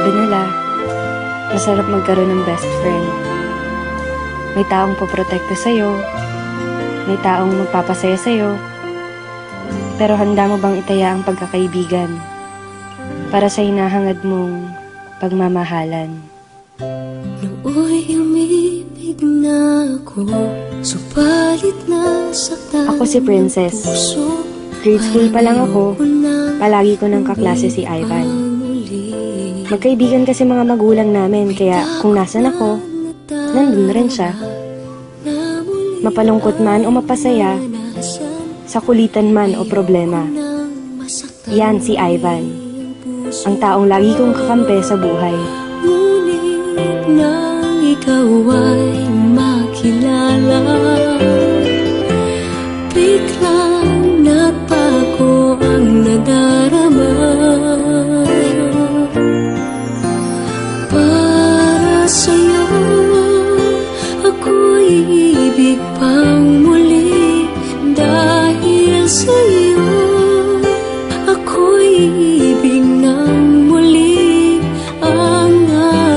Sabi nila, masarap magkaroon ng best friend. May taong poprotekta sa'yo, may taong magpapasaya sa'yo, pero handa mo bang itaya ang pagkakaibigan para sa hinahangad mong pagmamahalan? Nooy umibig na ako, subalit nasaktan. Ako si Princess. Grade school pa lang ako, palagi ko ng kaklase si Ivan. Magkaibigan kasi mga magulang namin, kaya kung nasan ako, nandun rin siya. Mapalungkot man o mapasaya, sa kulitan man o problema. Yan si Ivan, ang taong lagi kong kakampi sa buhay. Ngunit nang ikaw ay makilala, biglang napago ang nadarama. Para sa'yo, ako'y ibig pang muli. Dahil sa'yo, ako'y ibig ng muli. Ang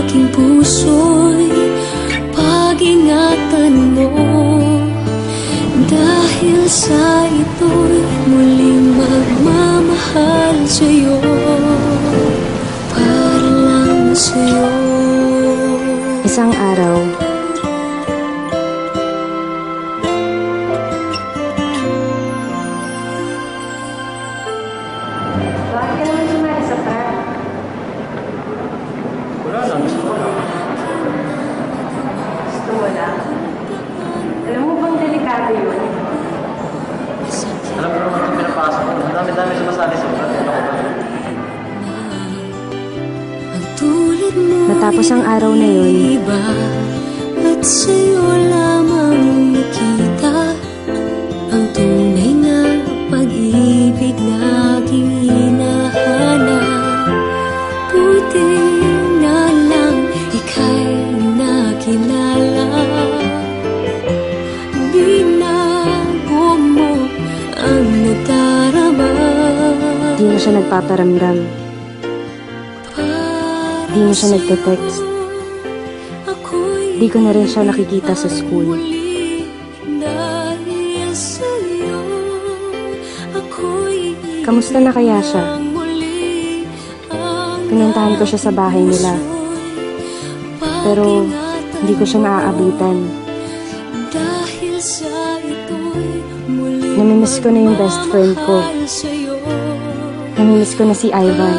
aking puso'y pag-ingatan mo. Dahil sa ito'y muling magmamahal sa'yo, para lang sa'yo. Isang araw, bakit ka naman sumali sa prank? Wala lang, gusto ko lang. Gusto mo lang? Alam mo bang delikado yun? Alam ko naman itong pinapasok ko. Ang dami-dami sumasali sa prank. Matapos ang araw na yun, at sa'yo lamang nakita ang tunay na pag-ibig na aking hinahanap. Buti na lang ika'y nakilala. Binago mo ang nadarama. di na siya nagpaparamdam. Di na siya nagte-text. Di ko na rin siya nakikita sa school. Kamusta na kaya siya? Pinuntahan ko siya sa bahay nila. Pero hindi ko siya naaabutan. Namimiss ko na yung best friend ko. Namimiss ko na si Ivan,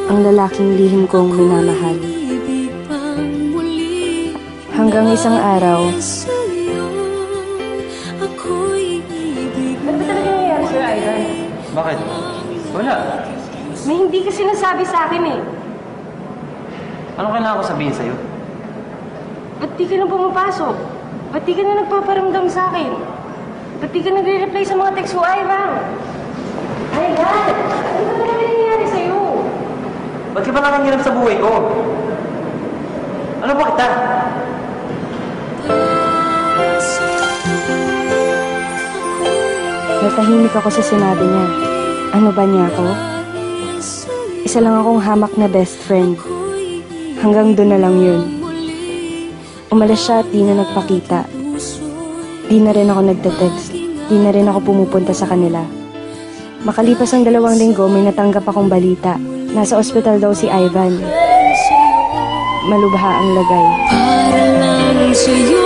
ang lalaking lihim kong minamahal. Hanggang isang araw, Ano ba talaga nangyayari sa'yo, Ivan? Bakit? Wala. May hindi ka sinasabi sa akin eh. Anong kailangan ko sabihin sa'yo? Ba't di ka na pumapasok? Ba't di ka na nagpaparamdam sa akin? Ba't di ka nagre-reply sa mga text mo, Ivan? Ivan! Ano ba talaga nangyayari sa'yo? Ba't ka ba nakangirap sa buhay ko? Ano ba kita? natahimik ako sa sinabi niya. Ano ba niya ako? Isa lang akong hamak na best friend. Hanggang doon na lang yun. Umalis siya at di na nagpakita. Di na rin ako nagte-text. Di na rin ako pumupunta sa kanila. Makalipas ang 2 linggo, may natanggap akong balita. Nasa ospital daw si Ivan. Malubha ang lagay. Para lang sa'yo,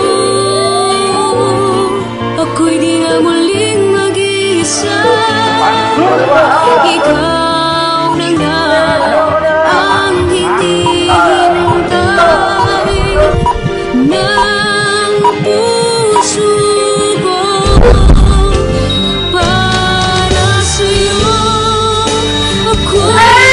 ako'y di na muling mag-iisa. Ikaw na nga ang hinihintay ng puso ko. Para sa'yo, ako'y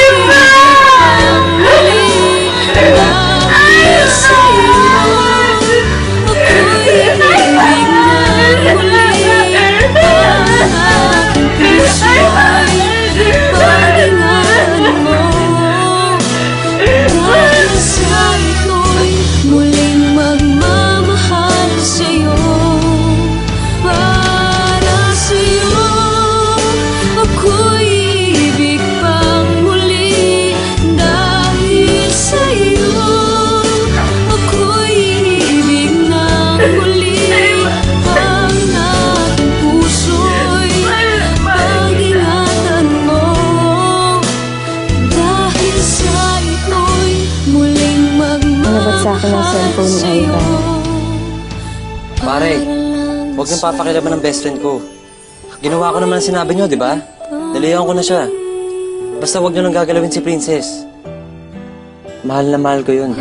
sa akin ang cellphone ni Ivan. Pare, huwag niyong papakilaban ng best friend ko. Ginawa ko naman ang sinabi niyo, di ba? Nalayan ko na siya. Basta huwag niyo nang gagalawin si Princess. Mahal na mahal ko yun.